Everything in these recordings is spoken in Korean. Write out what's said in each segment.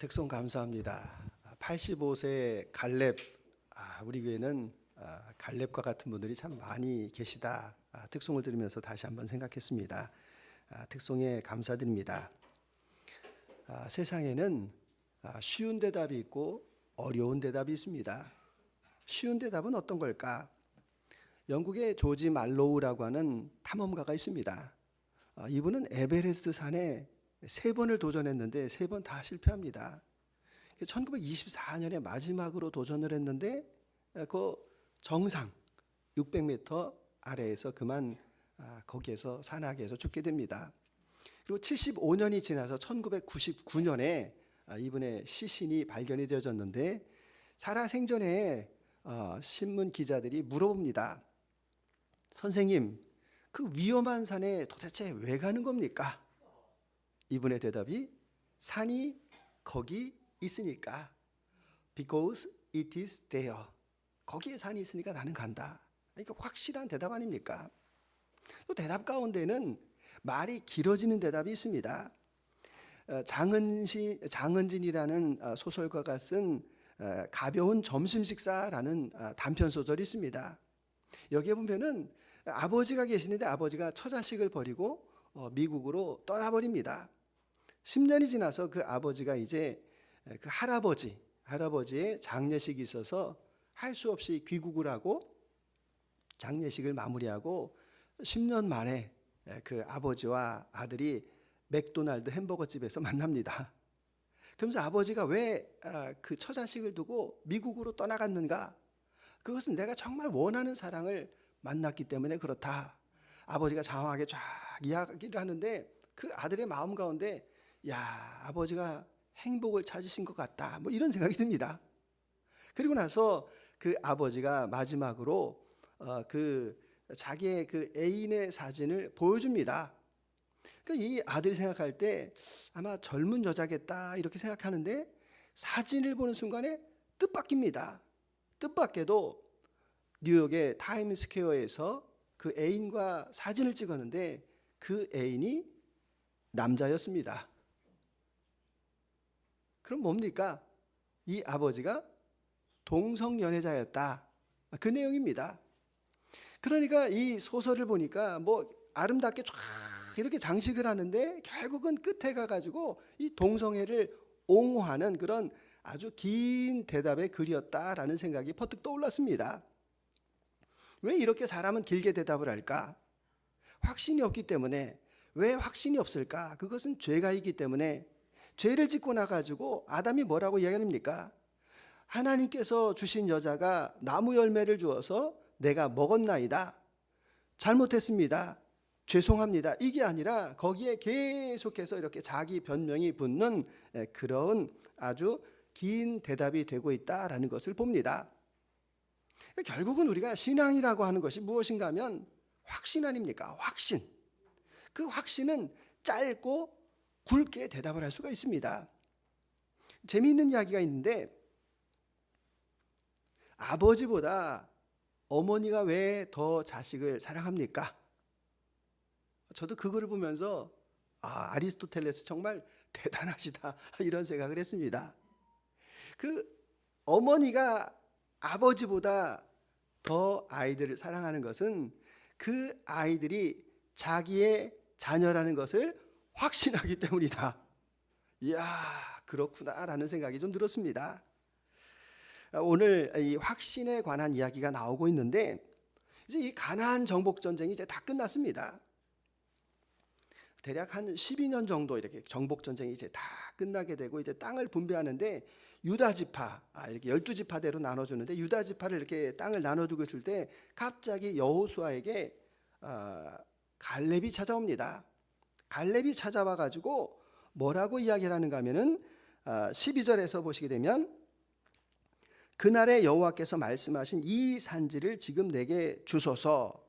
특송 감사합니다. 85세 갈렙, 우리 교회는 갈렙과 같은 분들이 참 많이 계시다. 특송을 들으면서 다시 한번 생각했습니다. 특송에 감사드립니다. 세상에는 쉬운 대답이 있고 어려운 대답이 있습니다. 쉬운 대답은 어떤 걸까? 영국의 조지 말로우라고 하는 탐험가가 있습니다. 이분은 에베레스트 산에 3번을 도전했는데 3번 다 실패합니다. 1924년에 마지막으로 도전을 했는데 그 정상 600m 아래에서 그만 거기에서 산악에서 죽게 됩니다. 그리고 75년이 지나서 1999년에 이분의 시신이 발견이 되어졌는데 살아생전에 신문 기자들이 물어봅니다. 선생님, 그 위험한 산에 도대체 왜 가는 겁니까? 이분의 대답이 산이 거기 있으니까. Because it is there. 거기에 산이 있으니까 나는 간다. 그러니까 확실한 대답 아닙니까? 또 대답 가운데는 말이 길어지는 대답이 있습니다. 장은진이라는 소설가가 쓴 가벼운 점심 식사라는 단편 소설이 있습니다. 여기에 보면은 아버지가 계시는데 아버지가 처자식을 버리고 미국으로 떠나버립니다. 10년이 지나서 그 아버지가 이제 그 할아버지의 장례식이 있어서 할 수 없이 귀국을 하고 장례식을 마무리하고 10년 만에 그 아버지와 아들이 맥도날드 햄버거 집에서 만납니다. 그러면서 아버지가 왜 그 처자식을 두고 미국으로 떠나갔는가? 그것은 내가 정말 원하는 사랑을 만났기 때문에 그렇다. 아버지가 장황하게 쫙 이야기를 하는데 그 아들의 마음 가운데 아버지가 행복을 찾으신 것 같다. 뭐 이런 생각이 듭니다. 그리고 나서 그 아버지가 마지막으로 그 자기의 그 애인의 사진을 보여줍니다. 그러니까 이 아들이 생각할 때 아마 젊은 여자겠다 이렇게 생각하는데 사진을 보는 순간에 뜻밖입니다. 뜻밖에도 뉴욕의 타임스퀘어에서 그 애인과 사진을 찍었는데 그 애인이 남자였습니다. 그럼 뭡니까? 이 아버지가 동성연애자였다. 그 내용입니다. 그러니까 이 소설을 보니까 뭐 아름답게 쫙 이렇게 장식을 하는데 결국은 끝에 가가지고 이 동성애를 옹호하는 그런 아주 긴 대답의 글이었다라는 생각이 퍼뜩 떠올랐습니다. 왜 이렇게 사람은 길게 대답을 할까? 확신이 없기 때문에. 왜 확신이 없을까? 그것은 죄가 있기 때문에. 죄를 짓고 나가지고 아담이 뭐라고 이야기합니까? 하나님께서 주신 여자가 나무 열매를 주어서 내가 먹었나이다. 잘못했습니다. 죄송합니다. 이게 아니라 거기에 계속해서 이렇게 자기 변명이 붙는 그런 아주 긴 대답이 되고 있다라는 것을 봅니다. 결국은 우리가 신앙이라고 하는 것이 무엇인가 하면 확신 아닙니까? 확신. 그 확신은 짧고 굵게 대답을 할 수가 있습니다. 재미있는 이야기가 있는데 아버지보다 어머니가 왜 더 자식을 사랑합니까? 저도 그거를 보면서 아리스토텔레스 정말 대단하시다 이런 생각을 했습니다. 그 어머니가 아버지보다 더 아이들을 사랑하는 것은 그 아이들이 자기의 자녀라는 것을 확신하기 때문이다. 이야, 그렇구나라는 생각이 좀 들었습니다. 오늘 이 확신에 관한 이야기가 나오고 있는데 이제 이 가나안 정복 전쟁이 이제 다 끝났습니다. 대략 한 12년 정도 이렇게 정복 전쟁이 이제 다 끝나게 되고 이제 땅을 분배하는데 유다 지파 이렇게 12지파대로 나눠주는데 유다 지파를 이렇게 땅을 나눠주고 있을 때 갑자기 여호수아에게 갈렙이 찾아옵니다. 갈렙이 찾아와 가지고 뭐라고 이야기를 하는가 하면은 12절에서 보시게 되면 그날에 여호와께서 말씀하신 이 산지를 지금 내게 주소서.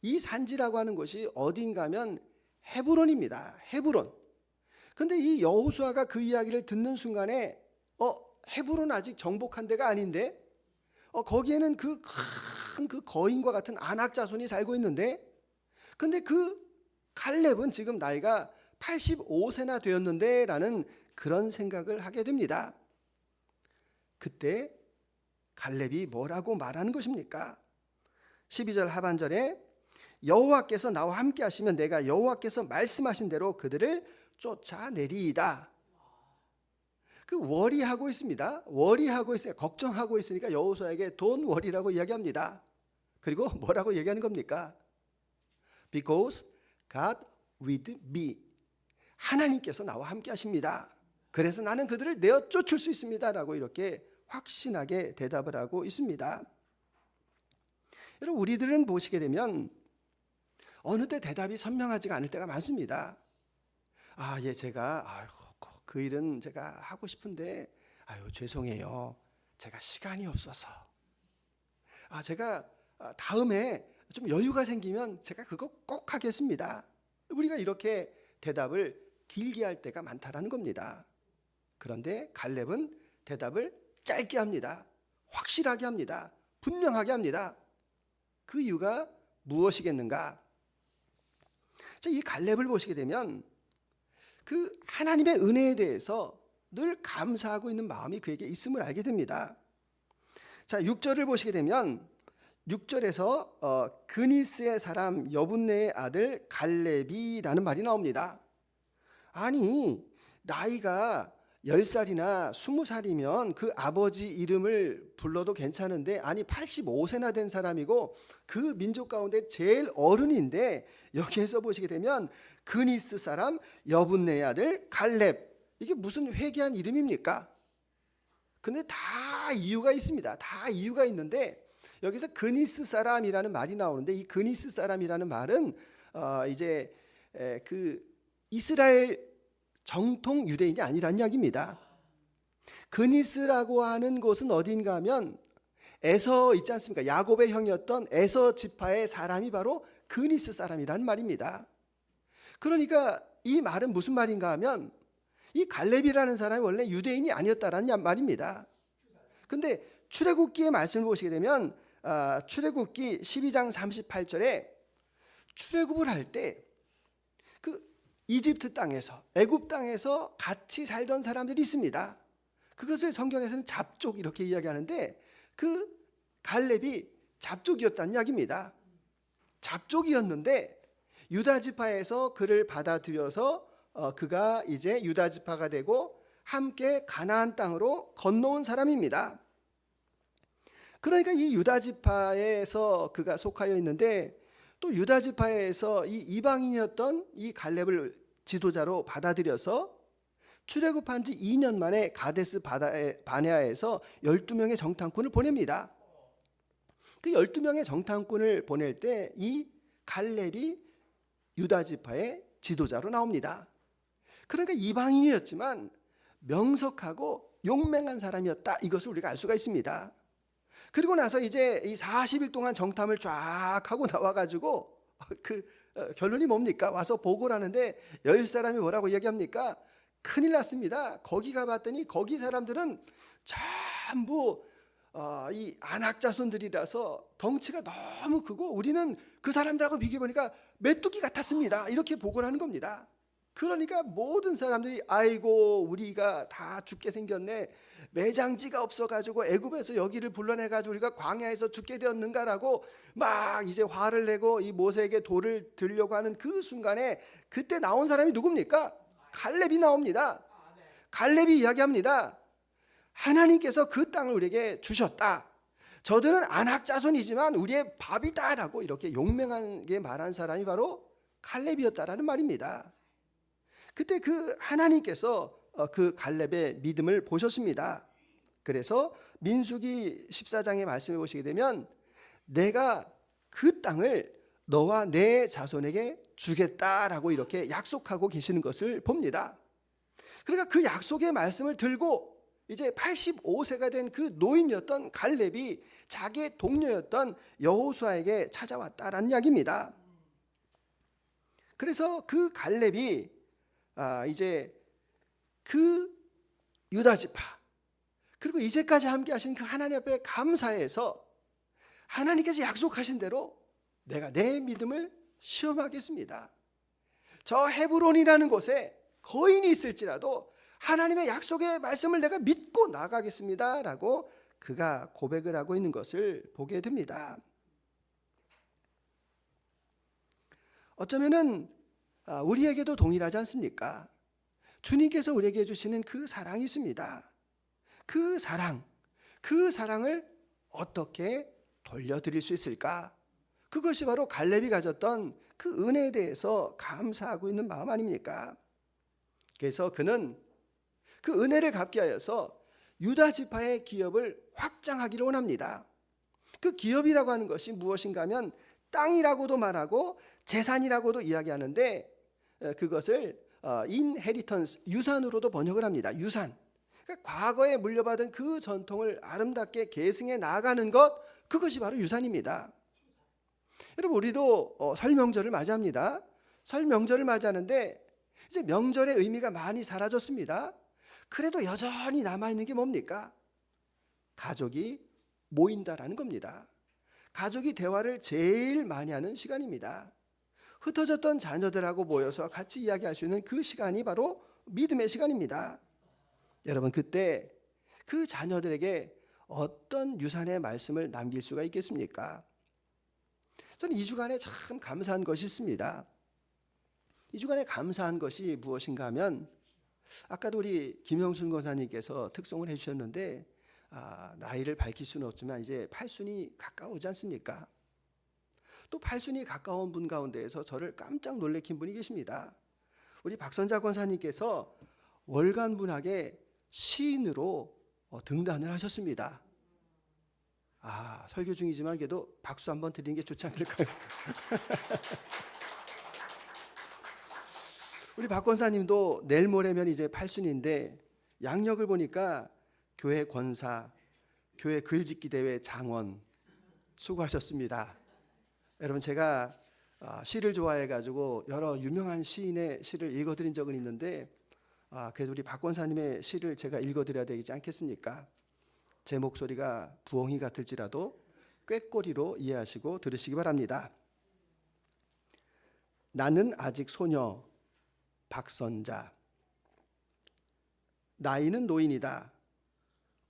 이 산지라고 하는 것이 어딘가 하면 헤브론입니다. 헤브론. 근데 이 여호수아가 그 이야기를 듣는 순간에 헤브론 아직 정복한 데가 아닌데 거기에는 그 큰 그 거인과 같은 아낙 자손이 살고 있는데 근데 그 갈렙은 지금 나이가 85세나 되었는데 라는 그런 생각을 하게 됩니다. 그때 갈렙이 뭐라고 말하는 것입니까? 12절 하반절에 여호와께서 나와 함께 하시면 내가 여호와께서 말씀하신 대로 그들을 쫓아내리이다. 그 워리하고 있습니다. 워리하고 있으니까, 걱정하고 있으니까 여호수아에게 돈 워리라고 이야기합니다. 그리고 뭐라고 얘기하는 겁니까? Because God with me. 하나님께서 나와 함께 하십니다. 그래서 나는 그들을 내어 쫓을 수 있습니다. 라고 이렇게 확신하게 대답을 하고 있습니다. 여러분, 우리들은 보시게 되면 어느 때 대답이 선명하지가 않을 때가 많습니다. 제가 그 일은 제가 하고 싶은데 죄송해요. 제가 시간이 없어서. 제가 다음에 좀 여유가 생기면 제가 그거 꼭 하겠습니다. 우리가 이렇게 대답을 길게 할 때가 많다라는 겁니다. 그런데 갈렙은 대답을 짧게 합니다. 확실하게 합니다. 분명하게 합니다. 그 이유가 무엇이겠는가? 이 갈렙을 보시게 되면 그 하나님의 은혜에 대해서 늘 감사하고 있는 마음이 그에게 있음을 알게 됩니다. 자, 6절을 보시게 되면 6절에서 그니스의 사람 여분네의 아들 갈렙이라는 말이 나옵니다. 아니, 나이가 10살이나 20살이면 그 아버지 이름을 불러도 괜찮은데, 아니 85세나 된 사람이고 그 민족 가운데 제일 어른인데, 여기에서 보시게 되면 그니스 사람 여분네의 아들 갈렙, 이게 무슨 회개한 이름입니까? 근데 다 이유가 있습니다. 다 이유가 있는데 여기서 그니스 사람이라는 말이 나오는데, 이 그니스 사람이라는 말은 이제 그 이스라엘 정통 유대인이 아니라는 이야기입니다. 그니스라고 하는 곳은 어디인가 하면 에서 있지 않습니까? 야곱의 형이었던 에서 지파의 사람이 바로 그니스 사람이라는 말입니다. 그러니까 이 말은 무슨 말인가 하면 이 갈렙이라는 사람이 원래 유대인이 아니었다라는 말입니다. 근데 출애굽기의 말씀을 보시게 되면 출애굽기 12장 38절에 출애굽을 할 때 그 이집트 땅에서, 애굽 땅에서 같이 살던 사람들이 있습니다. 그것을 성경에서는 잡족 이렇게 이야기하는데, 그 갈렙이 잡족이었다는 이야기입니다. 잡족이었는데 유다 지파에서 그를 받아들여서 그가 이제 유다 지파가 되고 함께 가나안 땅으로 건너온 사람입니다. 그러니까 이 유다 지파에서 그가 속하여 있는데, 또 유다 지파에서 이 이방인이었던 이 갈렙을 지도자로 받아들여서 출애굽한 지 2년 만에 가데스 바네아에서 12명의 정탐꾼을 보냅니다. 그 12명의 정탐꾼을 보낼 때 이 갈렙이 유다 지파의 지도자로 나옵니다. 그러니까 이방인이었지만 명석하고 용맹한 사람이었다, 이것을 우리가 알 수가 있습니다. 그리고 나서 이제 이 40일 동안 정탐을 쫙 하고 나와가지고 결론이 뭡니까? 와서 보고를 하는데 10사람이 뭐라고 이야기합니까? 큰일 났습니다. 거기 가봤더니 거기 사람들은 전부 이 아낙 자손들이라서 덩치가 너무 크고 우리는 그 사람들하고 비교해보니까 메뚜기 같았습니다. 이렇게 보고를 하는 겁니다. 그러니까 모든 사람들이 아이고 우리가 다 죽게 생겼네, 매장지가 없어가지고 애굽에서 여기를 불러내가지고 우리가 광야에서 죽게 되었는가라고 막 이제 화를 내고 이 모세에게 돌을 들려고 하는 그 순간에 그때 나온 사람이 누굽니까? 갈렙이 나옵니다. 갈렙이 이야기합니다. 하나님께서 그 땅을 우리에게 주셨다. 저들은 아낙 자손이지만 우리의 밥이다라고 이렇게 용맹하게 말한 사람이 바로 갈렙이었다라는 말입니다. 그때 그 하나님께서 그 갈렙의 믿음을 보셨습니다. 그래서 민수기 14장의 말씀을 보시게 되면 내가 그 땅을 너와 내 자손에게 주겠다라고 이렇게 약속하고 계시는 것을 봅니다. 그러니까 그 약속의 말씀을 들고 이제 85세가 된 그 노인이었던 갈렙이 자기의 동료였던 여호수아에게 찾아왔다라는 이야기입니다. 그래서 그 갈렙이 이제 그 유다 지파, 그리고 이제까지 함께 하신 그 하나님 앞에 감사해서 하나님께서 약속하신 대로 내가 내 믿음을 시험하겠습니다. 저 헤브론이라는 곳에 거인이 있을지라도 하나님의 약속의 말씀을 내가 믿고 나가겠습니다 라고 그가 고백을 하고 있는 것을 보게 됩니다. 어쩌면은 우리에게도 동일하지 않습니까? 주님께서 우리에게 주시는 그 사랑이 있습니다. 그 사랑을 어떻게 돌려드릴 수 있을까? 그것이 바로 갈렙이 가졌던 그 은혜에 대해서 감사하고 있는 마음 아닙니까? 그래서 그는 그 은혜를 갚게 하여서 유다 지파의 기업을 확장하기를 원합니다. 그 기업이라고 하는 것이 무엇인가 하면 땅이라고도 말하고 재산이라고도 이야기하는데 그것을 inheritance, 유산으로도 번역을 합니다. 유산. 그러니까 과거에 물려받은 그 전통을 아름답게 계승해 나아가는 것, 그것이 바로 유산입니다. 여러분, 우리도 설 명절을 맞이합니다. 설 명절을 맞이하는데 이제 명절의 의미가 많이 사라졌습니다. 그래도 여전히 남아있는 게 뭡니까? 가족이 모인다라는 겁니다. 가족이 대화를 제일 많이 하는 시간입니다. 흩어졌던 자녀들하고 모여서 같이 이야기할 수 있는 그 시간이 바로 믿음의 시간입니다. 여러분, 그때 그 자녀들에게 어떤 유산의 말씀을 남길 수가 있겠습니까? 저는 2주간에 참 감사한 것이 있습니다. 2주간에 감사한 것이 무엇인가 하면 아까도 우리 김영순 권사님께서 특송을 해주셨는데 나이를 밝힐 수는 없지만 이제 팔순이 가까우지 않습니까? 또 팔순이 가까운 분 가운데에서 저를 깜짝 놀래킨 분이 계십니다. 우리 박선자 권사님께서 월간 문학의 시인으로 등단을 하셨습니다. 설교 중이지만 그래도 박수 한번 드리는 게 좋지 않을까요? 우리 박 권사님도 내일 모레면 이제 팔순인데 양력을 보니까 교회 권사, 교회 글짓기 대회 장원 수고하셨습니다. 여러분, 제가 시를 좋아해가지고 여러 유명한 시인의 시를 읽어드린 적은 있는데 그래도 우리 박 권사님의 시를 제가 읽어드려야 되지 않겠습니까? 제 목소리가 부엉이 같을지라도 꾀꼬리로 이해하시고 들으시기 바랍니다. 나는 아직 소녀 박선자, 나이는 노인이다.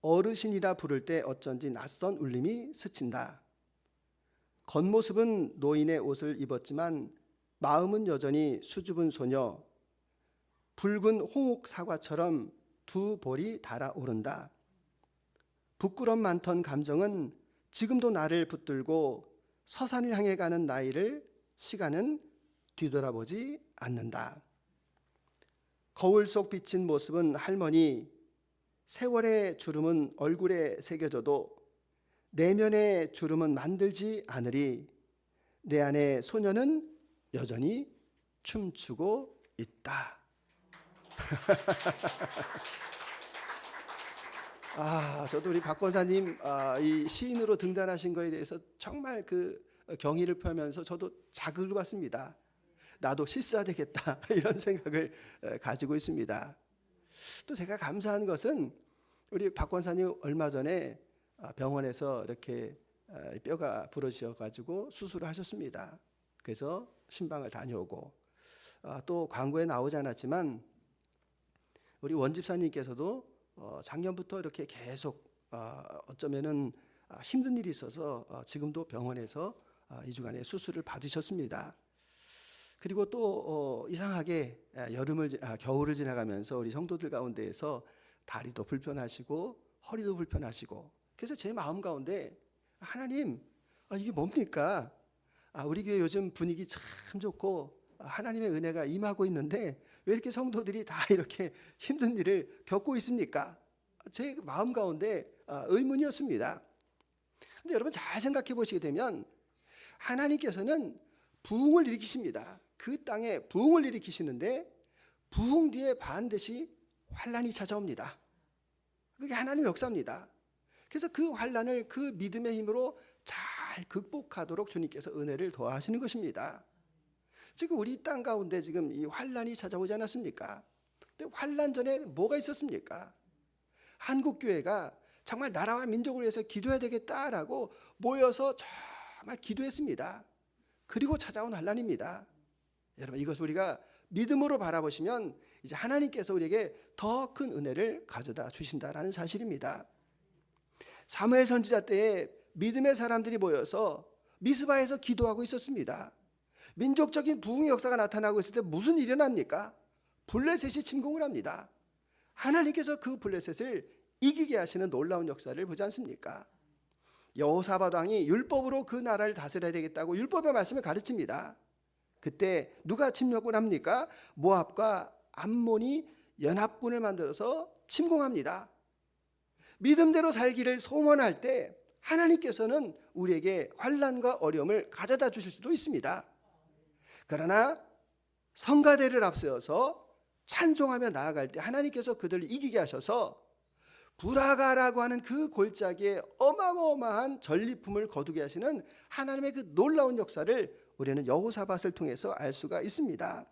어르신이라 부를 때 어쩐지 낯선 울림이 스친다. 겉모습은 노인의 옷을 입었지만 마음은 여전히 수줍은 소녀. 붉은 홍옥 사과처럼 두 볼이 달아오른다. 부끄럼 많던 감정은 지금도 나를 붙들고 서산을 향해 가는 나이를 시간은 뒤돌아보지 않는다. 거울 속 비친 모습은 할머니, 세월의 주름은 얼굴에 새겨져도 내면의 주름은 만들지 않으리. 내 안에 소녀는 여전히 춤추고 있다. 저도 우리 박 권사님 이 시인으로 등단하신 거에 대해서 정말 그 경의를 표하면서 저도 자극을 받습니다. 나도 시 써야 되겠다 이런 생각을 가지고 있습니다. 또 제가 감사한 것은 우리 박 권사님 얼마 전에 병원에서 이렇게 뼈가 부러지셔 가지고 수술을 하셨습니다. 그래서 신방을 다녀오고 또 광고에 나오지 않았지만 우리 원 집사님께서도 작년부터 이렇게 계속 어쩌면은 힘든 일이 있어서 지금도 병원에서 2주간의 수술을 받으셨습니다. 그리고 또 이상하게 겨울을 지나가면서 우리 성도들 가운데에서 다리도 불편하시고 허리도 불편하시고, 그래서 제 마음 가운데 하나님, 이게 뭡니까? 우리 교회 요즘 분위기 참 좋고 하나님의 은혜가 임하고 있는데 왜 이렇게 성도들이 다 이렇게 힘든 일을 겪고 있습니까? 제 마음 가운데 의문이었습니다. 근데 여러분 잘 생각해 보시게 되면 하나님께서는 부흥을 일으키십니다. 그 땅에 부흥을 일으키시는데 부흥 뒤에 반드시 환난이 찾아옵니다. 그게 하나님의 역사입니다. 그래서 그 환난을 그 믿음의 힘으로 잘 극복하도록 주님께서 은혜를 더하시는 것입니다. 지금 우리 땅 가운데 지금 이 환난이 찾아오지 않았습니까? 근데 환난 전에 뭐가 있었습니까? 한국 교회가 정말 나라와 민족을 위해서 기도해야 되겠다라고 모여서 정말 기도했습니다. 그리고 찾아온 환난입니다. 여러분, 이것을 우리가 믿음으로 바라보시면 이제 하나님께서 우리에게 더 큰 은혜를 가져다 주신다라는 사실입니다. 사무엘 선지자 때에 믿음의 사람들이 모여서 미스바에서 기도하고 있었습니다. 민족적인 부흥의 역사가 나타나고 있을 때 무슨 일이 일어납니까? 블레셋이 침공을 합니다. 하나님께서 그 블레셋을 이기게 하시는 놀라운 역사를 보지 않습니까? 여호사밧 왕이 율법으로 그 나라를 다스려야 되겠다고 율법의 말씀을 가르칩니다. 그때 누가 침략을 합니까? 모압과 암몬이 연합군을 만들어서 침공합니다. 믿음대로 살기를 소원할 때 하나님께서는 우리에게 환난과 어려움을 가져다 주실 수도 있습니다. 그러나 성가대를 앞세워서 찬송하며 나아갈 때 하나님께서 그들을 이기게 하셔서 브라가라고 하는 그 골짜기에 어마어마한 전리품을 거두게 하시는 하나님의 그 놀라운 역사를 우리는 여호사밧을 통해서 알 수가 있습니다.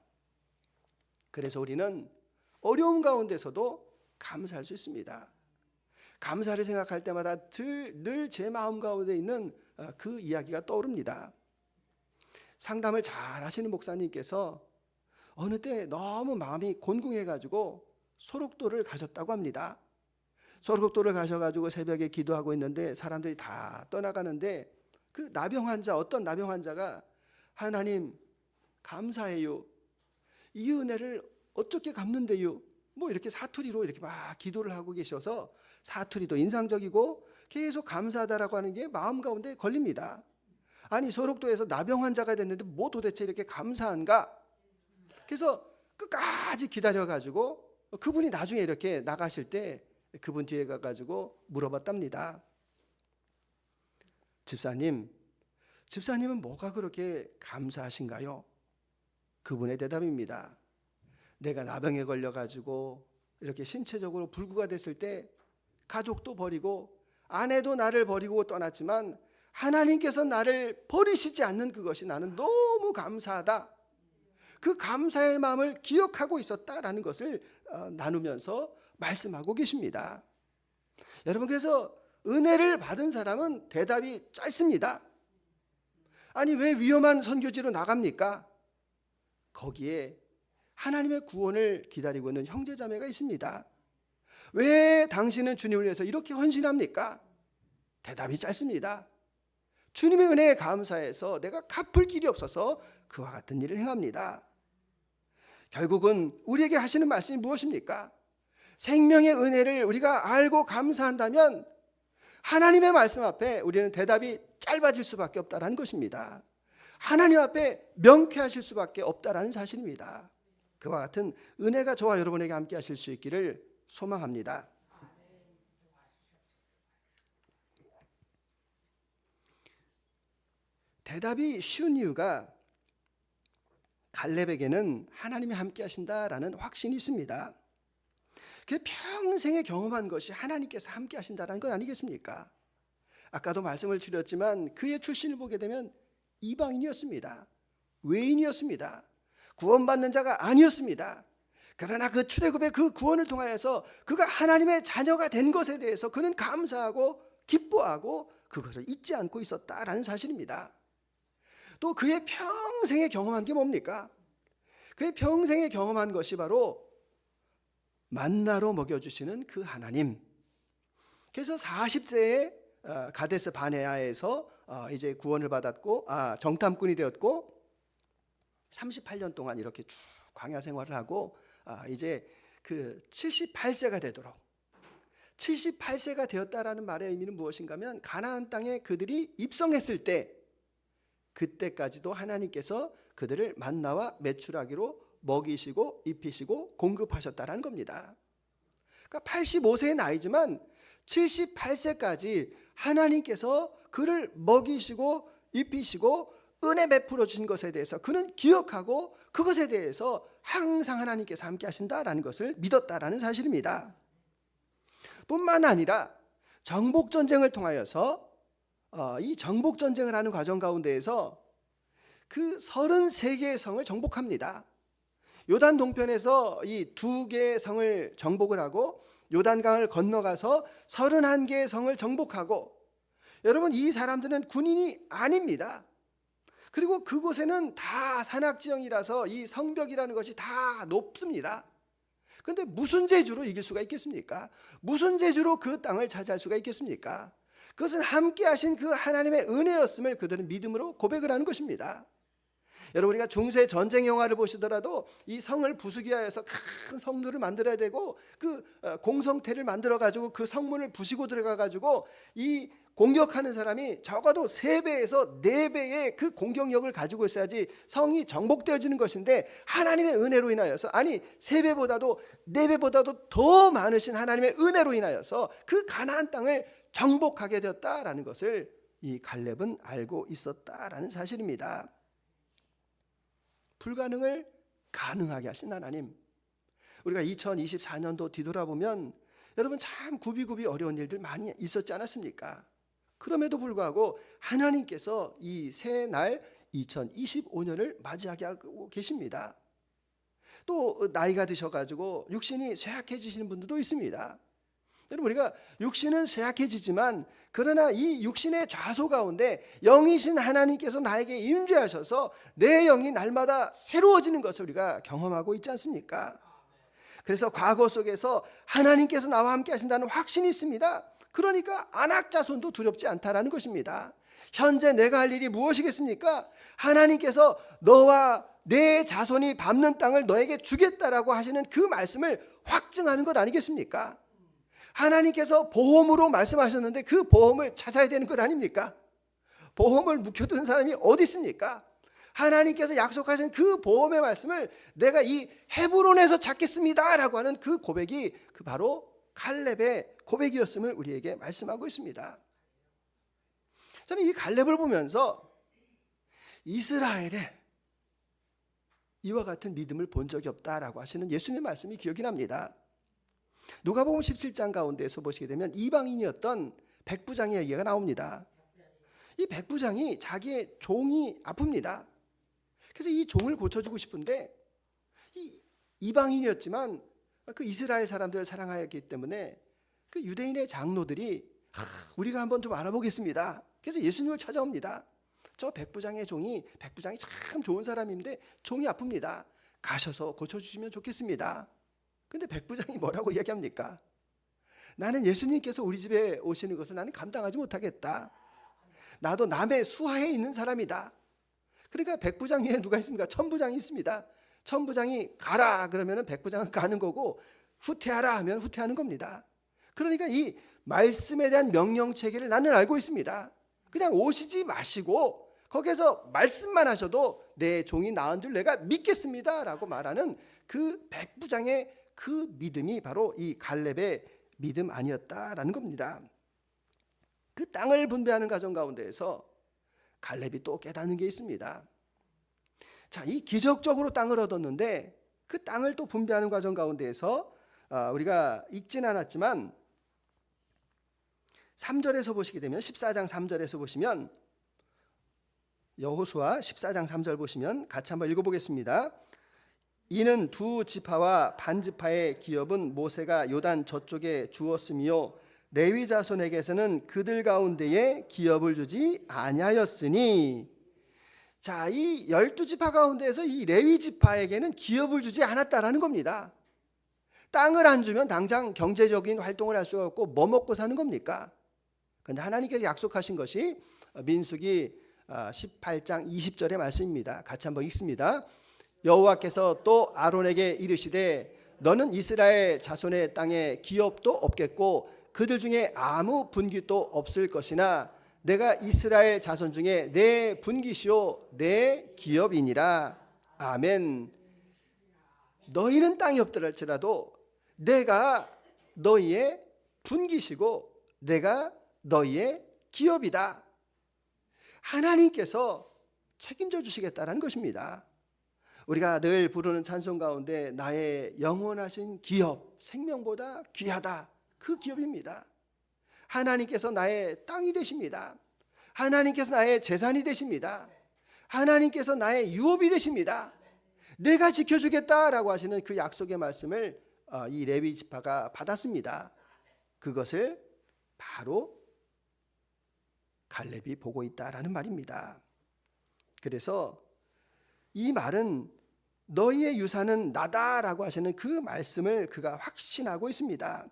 그래서 우리는 어려움 가운데서도 감사할 수 있습니다. 감사를 생각할 때마다 늘 제 마음 가운데 있는 그 이야기가 떠오릅니다. 상담을 잘 하시는 목사님께서 어느 때 너무 마음이 곤궁해가지고 소록도를 가셨다고 합니다. 소록도를 가셔가지고 새벽에 기도하고 있는데 사람들이 다 떠나가는데 그 어떤 나병 환자가 하나님 감사해요. 이 은혜를 어떻게 갚는데요? 뭐 이렇게 사투리로 이렇게 막 기도를 하고 계셔서 사투리도 인상적이고 계속 감사하다라고 하는 게 마음 가운데 걸립니다. 아니 소록도에서 나병 환자가 됐는데 뭐 도대체 이렇게 감사한가? 그래서 끝까지 기다려가지고 그분이 나중에 이렇게 나가실 때 그분 뒤에 가가지고 물어봤답니다. 집사님은 뭐가 그렇게 감사하신가요? 그분의 대답입니다. 내가 나병에 걸려가지고 이렇게 신체적으로 불구가 됐을 때 가족도 버리고 아내도 나를 버리고 떠났지만 하나님께서 나를 버리시지 않는 그것이 나는 너무 감사하다. 그 감사의 마음을 기억하고 있었다라는 것을 나누면서 말씀하고 계십니다. 여러분, 그래서 은혜를 받은 사람은 대답이 짧습니다. 아니 왜 위험한 선교지로 나갑니까? 거기에 하나님의 구원을 기다리고 있는 형제자매가 있습니다. 왜 당신은 주님을 위해서 이렇게 헌신합니까? 대답이 짧습니다. 주님의 은혜에 감사해서 내가 갚을 길이 없어서 그와 같은 일을 행합니다. 결국은 우리에게 하시는 말씀이 무엇입니까? 생명의 은혜를 우리가 알고 감사한다면 하나님의 말씀 앞에 우리는 대답이 짧아질 수밖에 없다는 것입니다. 하나님 앞에 명쾌하실 수밖에 없다는 사실입니다. 그와 같은 은혜가 저와 여러분에게 함께 하실 수 있기를 소망합니다. 대답이 쉬운 이유가 갈렙에게는 하나님이 함께 하신다라는 확신이 있습니다. 그 평생에 경험한 것이 하나님께서 함께 하신다는 것 아니겠습니까? 아까도 말씀을 드렸지만 그의 출신을 보게 되면 이방인이었습니다. 외인이었습니다. 구원받는 자가 아니었습니다. 그러나 그 출애굽의 그 구원을 통하여서 그가 하나님의 자녀가 된 것에 대해서 그는 감사하고 기뻐하고 그것을 잊지 않고 있었다라는 사실입니다. 또 그의 평생에 경험한 게 뭡니까? 그의 평생에 경험한 것이 바로 만나로 먹여주시는 그 하나님. 그래서 40세에 가데스 바네아에서 이제 구원을 받았고 정탐꾼이 되었고 38년 동안 이렇게 쭉 광야 생활을 하고 이제 그 78세가 되도록 78세가 되었다라는 말의 의미는 무엇인가 하면 가나안 땅에 그들이 입성했을 때 그때까지도 하나님께서 그들을 만나와 메추라기로 먹이시고 입히시고 공급하셨다라는 겁니다. 그러니까 85세의 나이지만 78세까지 하나님께서 그를 먹이시고 입히시고 은혜 베풀어 주신 것에 대해서 그는 기억하고 그것에 대해서 항상 하나님께서 함께 하신다라는 것을 믿었다라는 사실입니다. 뿐만 아니라 정복전쟁을 통하여서 이 정복전쟁을 하는 과정 가운데에서 그 33개의 성을 정복합니다. 요단 동편에서 이 2개의 성을 정복을 하고 요단강을 건너가서 31개의 성을 정복하고, 여러분 이 사람들은 군인이 아닙니다. 그리고 그곳에는 다 산악지형이라서 이 성벽이라는 것이 다 높습니다. 근데 무슨 재주로 이길 수가 있겠습니까? 무슨 재주로 그 땅을 차지할 수가 있겠습니까? 그것은 함께 하신 그 하나님의 은혜였음을 그들은 믿음으로 고백을 하는 것입니다. 여러분, 우리가 중세 전쟁 영화를 보시더라도 이 성을 부수기 위해서 큰 성들을 만들어야 되고 그 공성태를 만들어 가지고 그 성문을 부시고 들어가 가지고 이 공격하는 사람이 적어도 3배에서 4배의 그 공격력을 가지고 있어야지 성이 정복되어지는 것인데, 하나님의 은혜로 인하여서, 아니 3배보다도 4배보다도 더 많으신 하나님의 은혜로 인하여서 그 가나안 땅을 정복하게 되었다라는 것을 이 갈렙은 알고 있었다라는 사실입니다. 불가능을 가능하게 하신 하나님, 우리가 2024년도 뒤돌아보면 여러분 참 굽이굽이 어려운 일들 많이 있었지 않았습니까? 그럼에도 불구하고 하나님께서 이 새날 2025년을 맞이하게 하고 계십니다. 또 나이가 드셔가지고 육신이 쇠약해지시는 분들도 있습니다. 여러분, 우리가 육신은 쇠약해지지만 그러나 이 육신의 좌소 가운데 영이신 하나님께서 나에게 임재하셔서 내 영이 날마다 새로워지는 것을 우리가 경험하고 있지 않습니까? 그래서 과거 속에서 하나님께서 나와 함께 하신다는 확신이 있습니다. 그러니까 안악자손도 두렵지 않다라는 것입니다. 현재 내가 할 일이 무엇이겠습니까? 하나님께서 너와 내 자손이 밟는 땅을 너에게 주겠다라고 하시는 그 말씀을 확증하는 것 아니겠습니까? 하나님께서 보험으로 말씀하셨는데 그 보험을 찾아야 되는 것 아닙니까? 보험을 묵혀두는 사람이 어디 있습니까? 하나님께서 약속하신 그 보험의 말씀을 내가 이 헤브론에서 찾겠습니다 라고 하는 그 고백이 그 바로 갈렙의 고백이었음을 우리에게 말씀하고 있습니다. 저는 이 갈렙을 보면서 이스라엘에 이와 같은 믿음을 본 적이 없다라고 하시는 예수님의 말씀이 기억이 납니다. 누가복음 17장 가운데에서 보시게 되면 이방인이었던 백부장의 이야기가 나옵니다. 이 백부장이 자기의 종이 아픕니다. 그래서 이 종을 고쳐주고 싶은데 이 이방인이었지만 그 이스라엘 사람들을 사랑하였기 때문에 그 유대인의 장로들이 우리가 한번 좀 알아보겠습니다. 그래서 예수님을 찾아옵니다. 저 백부장의 종이, 백부장이 참 좋은 사람인데 종이 아픕니다. 가셔서 고쳐주시면 좋겠습니다. 근데 백부장이 뭐라고 이야기합니까? 나는 예수님께서 우리 집에 오시는 것을 나는 감당하지 못하겠다. 나도 남의 수하에 있는 사람이다. 그러니까 백부장 위에 누가 있습니까? 천부장이 있습니다. 천부장이 가라 그러면 백부장은 가는 거고, 후퇴하라 하면 후퇴하는 겁니다. 그러니까 이 말씀에 대한 명령체계를 나는 알고 있습니다. 그냥 오시지 마시고 거기에서 말씀만 하셔도 내 종이 나은 줄 내가 믿겠습니다 라고 말하는 그 백부장의 그 믿음이 바로 이 갈렙의 믿음 아니었다라는 겁니다. 그 땅을 분배하는 과정 가운데에서 갈렙이 또 깨닫는 게 있습니다. 자, 이 기적적으로 땅을 얻었는데 그 땅을 또 분배하는 과정 가운데에서 우리가 읽진 않았지만 3절에서 보시게 되면 14장 3절에서 보시면 여호수아 14장 3절 보시면 같이 한번 읽어보겠습니다. 이는 두 지파와 반 지파의 기업은 모세가 요단 저쪽에 주었으며 레위 자손에게서는 그들 가운데에 기업을 주지 아니하였으니. 자, 이 12지파 가운데에서 이 레위 지파에게는 기업을 주지 않았다라는 겁니다. 땅을 안 주면 당장 경제적인 활동을 할 수가 없고 뭐 먹고 사는 겁니까? 그런데 하나님께서 약속하신 것이 민수기 18장 20절의 말씀입니다. 같이 한번 읽습니다. 여호와께서 또 아론에게 이르시되 너는 이스라엘 자손의 땅에 기업도 없겠고 그들 중에 아무 분깃도 없을 것이나 내가 이스라엘 자손 중에 내 분깃이요 내 기업이니라. 아멘. 너희는 땅이 없더랄지라도 내가 너희의 분깃이고 내가 너희의 기업이다. 하나님께서 책임져 주시겠다라는 것입니다. 우리가 늘 부르는 찬송 가운데 나의 영원하신 기업, 생명보다 귀하다. 그 기업입니다. 하나님께서 나의 땅이 되십니다. 하나님께서 나의 재산이 되십니다. 하나님께서 나의 유업이 되십니다. 내가 지켜주겠다라고 하시는 그 약속의 말씀을 이 레위 지파가 받았습니다. 그것을 바로 갈렙이 보고 있다라는 말입니다. 그래서 이 말은 너희의 유산은 나다라고 하시는 그 말씀을 그가 확신하고 있습니다.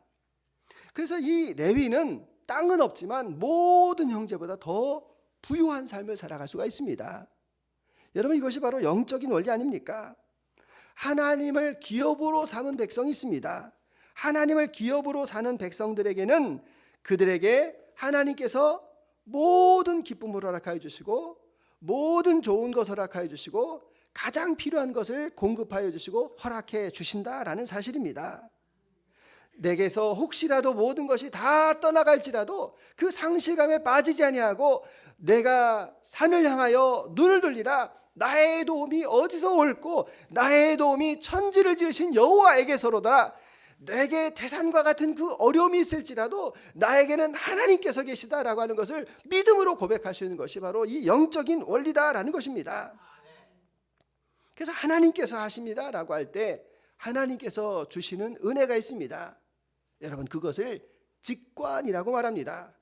그래서 이 레위는 땅은 없지만 모든 형제보다 더 부유한 삶을 살아갈 수가 있습니다. 여러분, 이것이 바로 영적인 원리 아닙니까? 하나님을 기업으로 삼은 백성이 있습니다. 하나님을 기업으로 사는 백성들에게는 그들에게 하나님께서 모든 기쁨을 허락하여 주시고 모든 좋은 것을 허락하여 주시고 가장 필요한 것을 공급하여 주시고 허락해 주신다라는 사실입니다. 내게서 혹시라도 모든 것이 다 떠나갈지라도 그 상실감에 빠지지 아니하고 내가 산을 향하여 눈을 돌리라, 나의 도움이 어디서 올고 나의 도움이 천지를 지으신 여호와에게서로다. 내게 태산과 같은 그 어려움이 있을지라도 나에게는 하나님께서 계시다라고 하는 것을 믿음으로 고백하시는 것이 바로 이 영적인 원리다라는 것입니다. 그래서 하나님께서 하십니다라고 할 때 하나님께서 주시는 은혜가 있습니다. 여러분, 그것을 직관이라고 말합니다.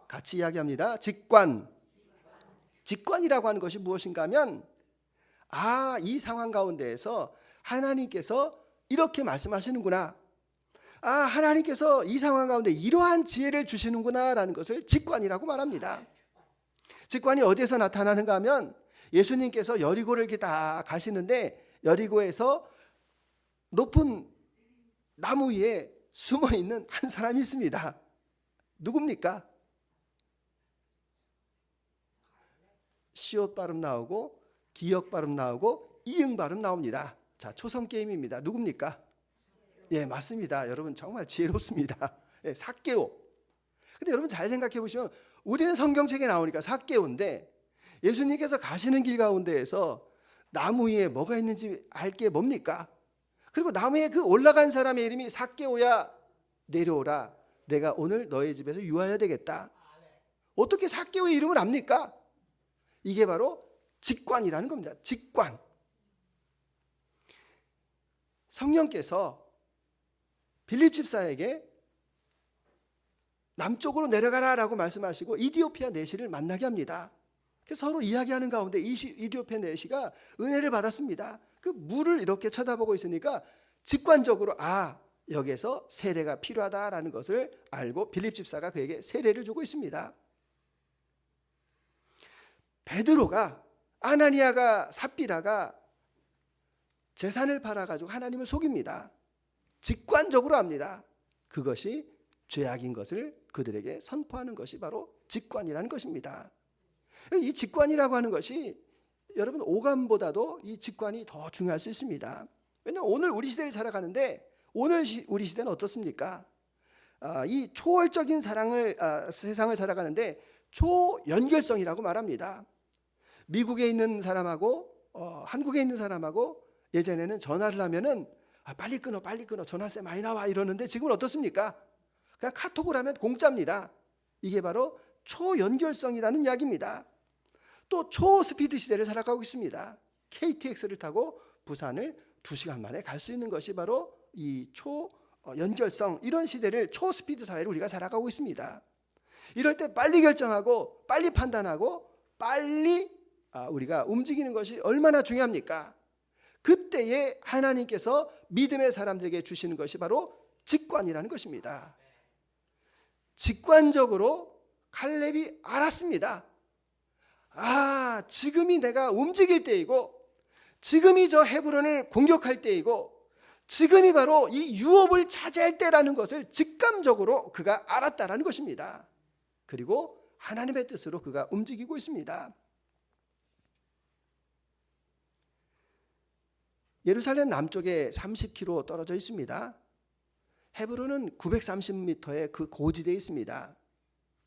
같이 이야기합니다. 직관. 직관이라고 하는 것이 무엇인가 하면, 이 상황 가운데에서 하나님께서 이렇게 말씀하시는구나, 하나님께서 이 상황 가운데 이러한 지혜를 주시는구나 라는 것을 직관이라고 말합니다. 직관이 어디에서 나타나는가 하면, 예수님께서 여리고를 이렇게 다 가시는데 여리고에서 높은 나무 위에 숨어있는 한 사람이 있습니다. 누굽니까? 시옷 발음 나오고 기역 발음 나오고 이응 발음 나옵니다. 자, 초성 게임입니다. 누굽니까? 예, 맞습니다. 여러분 정말 지혜롭습니다. 예, 삭개오. 근데 여러분 잘 생각해 보시면 우리는 성경책에 나오니까 삭개오인데 예수님께서 가시는 길 가운데에서 나무 위에 뭐가 있는지 알 게 뭡니까? 그리고 나무에 그 올라간 사람의 이름이 삭개오야, 내려오라, 내가 오늘 너의 집에서 유하여야 되겠다. 어떻게 삭개오의 이름을 압니까? 이게 바로 직관이라는 겁니다. 직관. 성령께서 빌립 집사에게 남쪽으로 내려가라라고 말씀하시고 이디오피아 내시를 만나게 합니다. 그래서 서로 이야기하는 가운데 이디오피아 내시가 은혜를 받았습니다. 그 물을 이렇게 쳐다보고 있으니까 직관적으로 여기에서 세례가 필요하다라는 것을 알고 빌립 집사가 그에게 세례를 주고 있습니다. 베드로가, 아나니아가, 삽비라가 재산을 팔아가지고 하나님을 속입니다. 직관적으로 합니다. 그것이 죄악인 것을 그들에게 선포하는 것이 바로 직관이라는 것입니다. 이 직관이라고 하는 것이 여러분 오감보다도 이 직관이 더 중요할 수 있습니다. 왜냐하면 오늘 우리 시대를 살아가는데 오늘 우리 시대는 어떻습니까? 이 초월적인 세상을 살아가는데 초연결성이라고 말합니다. 미국에 있는 사람하고 한국에 있는 사람하고 예전에는 전화를 하면은 빨리 끊어 전화세 많이 나와 이러는데 지금은 어떻습니까? 그냥 카톡을 하면 공짜입니다. 이게 바로 초연결성이라는 이야기입니다. 또 초스피드 시대를 살아가고 있습니다. KTX를 타고 부산을 2시간 만에 갈 수 있는 것이 바로 이 초연결성, 이런 시대를, 초스피드 사회를 우리가 살아가고 있습니다. 이럴 때 빨리 결정하고 빨리 판단하고 빨리 우리가 움직이는 것이 얼마나 중요합니까? 그때에 하나님께서 믿음의 사람들에게 주시는 것이 바로 직관이라는 것입니다. 직관적으로 칼렙이 알았습니다. 지금이 내가 움직일 때이고 지금이 저 헤브론을 공격할 때이고 지금이 바로 이 유업을 차지할 때라는 것을 직감적으로 그가 알았다라는 것입니다. 그리고 하나님의 뜻으로 그가 움직이고 있습니다. 예루살렘 남쪽에 30km 떨어져 있습니다. 헤브론은 930m의 그 고지대에 있습니다.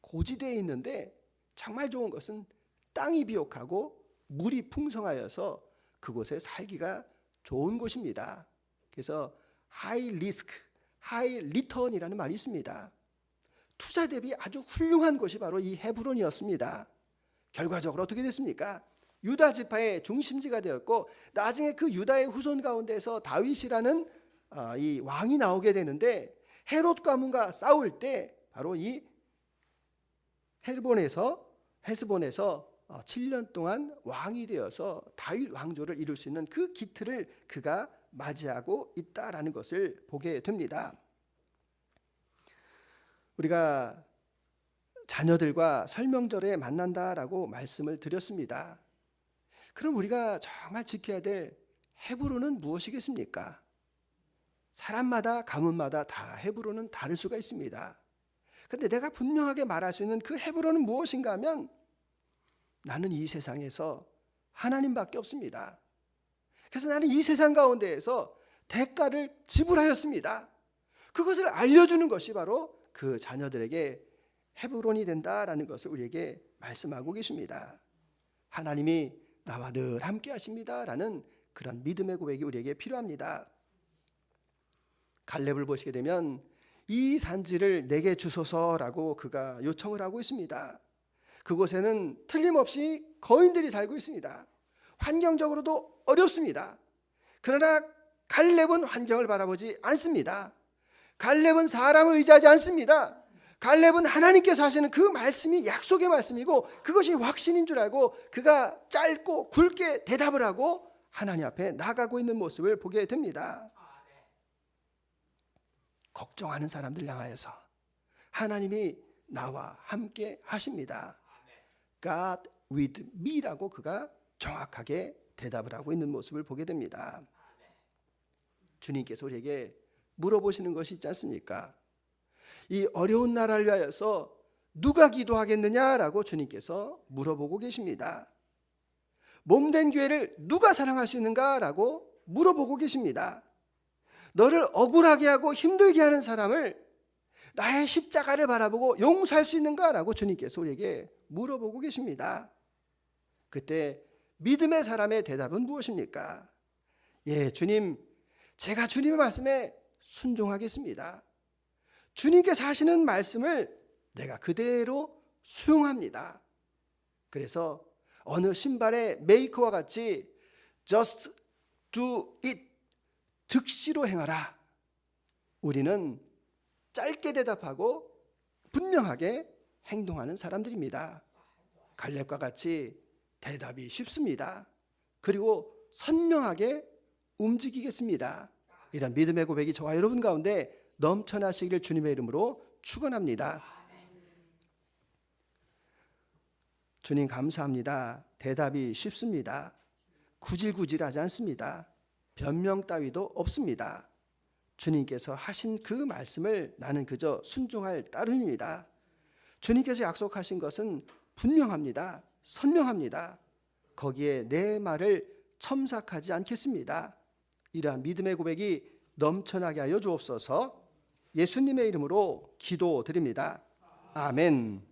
고지대에 있는데 정말 좋은 것은 땅이 비옥하고 물이 풍성하여서 그곳에 살기가 좋은 곳입니다. 그래서 하이 리스크, 하이 리턴이라는 말이 있습니다. 투자 대비 아주 훌륭한 곳이 바로 이 헤브론이었습니다. 결과적으로 어떻게 됐습니까? 유다 지파의 중심지가 되었고 나중에 그 유다의 후손 가운데서 다윗이라는 이 왕이 나오게 되는데 헤롯 가문과 싸울 때 바로 이 헤스본에서 7년 동안 왕이 되어서 다윗 왕조를 이룰 수 있는 그 기틀을 그가 맞이하고 있다라는 것을 보게 됩니다. 우리가 자녀들과 설명절에 만난다라고 말씀을 드렸습니다. 그럼 우리가 정말 지켜야 될 헤브론은 무엇이겠습니까? 사람마다 가문마다 다 헤브론은 다를 수가 있습니다. 그런데 내가 분명하게 말할 수 있는 그 헤브론은 무엇인가 하면 나는 이 세상에서 하나님밖에 없습니다. 그래서 나는 이 세상 가운데에서 대가를 지불하였습니다. 그것을 알려주는 것이 바로 그 자녀들에게 헤브론이 된다라는 것을 우리에게 말씀하고 계십니다. 하나님이 나와 늘 함께 하십니다라는 그런 믿음의 고백이 우리에게 필요합니다. 갈렙을 보시게 되면 이 산지를 내게 주소서라고 그가 요청을 하고 있습니다. 그곳에는 틀림없이 거인들이 살고 있습니다. 환경적으로도 어렵습니다. 그러나 갈렙은 환경을 바라보지 않습니다. 갈렙은 사람을 의지하지 않습니다. 갈렙은 하나님께서 하시는 그 말씀이 약속의 말씀이고 그것이 확신인 줄 알고 그가 짧고 굵게 대답을 하고 하나님 앞에 나가고 있는 모습을 보게 됩니다. 걱정하는 사람들 향하여서 하나님이 나와 함께 하십니다. God with me라고 그가 정확하게 대답을 하고 있는 모습을 보게 됩니다. 주님께서 우리에게 물어보시는 것이 있지 않습니까? 이 어려운 나라를 위하여서 누가 기도하겠느냐라고 주님께서 물어보고 계십니다. 몸된 교회를 누가 사랑할 수 있는가라고 물어보고 계십니다. 너를 억울하게 하고 힘들게 하는 사람을 나의 십자가를 바라보고 용서할 수 있는가라고 주님께서 우리에게 물어보고 계십니다. 그때 믿음의 사람의 대답은 무엇입니까? 예, 주님, 제가 주님의 말씀에 순종하겠습니다. 주님께서 하시는 말씀을 내가 그대로 수용합니다. 그래서 어느 신발의 메이커와 같이 just do it, 즉시로 행하라. 우리는 짧게 대답하고 분명하게 행동하는 사람들입니다. 갈렙과 같이 대답이 쉽습니다. 그리고 선명하게 움직이겠습니다. 이런 믿음의 고백이 저와 여러분 가운데 넘쳐나시기를 주님의 이름으로 축원합니다. 주님 감사합니다. 대답이 쉽습니다. 구질구질하지 않습니다. 변명 따위도 없습니다. 주님께서 하신 그 말씀을 나는 그저 순종할 따름입니다. 주님께서 약속하신 것은 분명합니다. 선명합니다. 거기에 내 말을 첨삭하지 않겠습니다. 이러한 믿음의 고백이 넘쳐나게 하여 주옵소서. 예수님의 이름으로 기도드립니다. 아멘.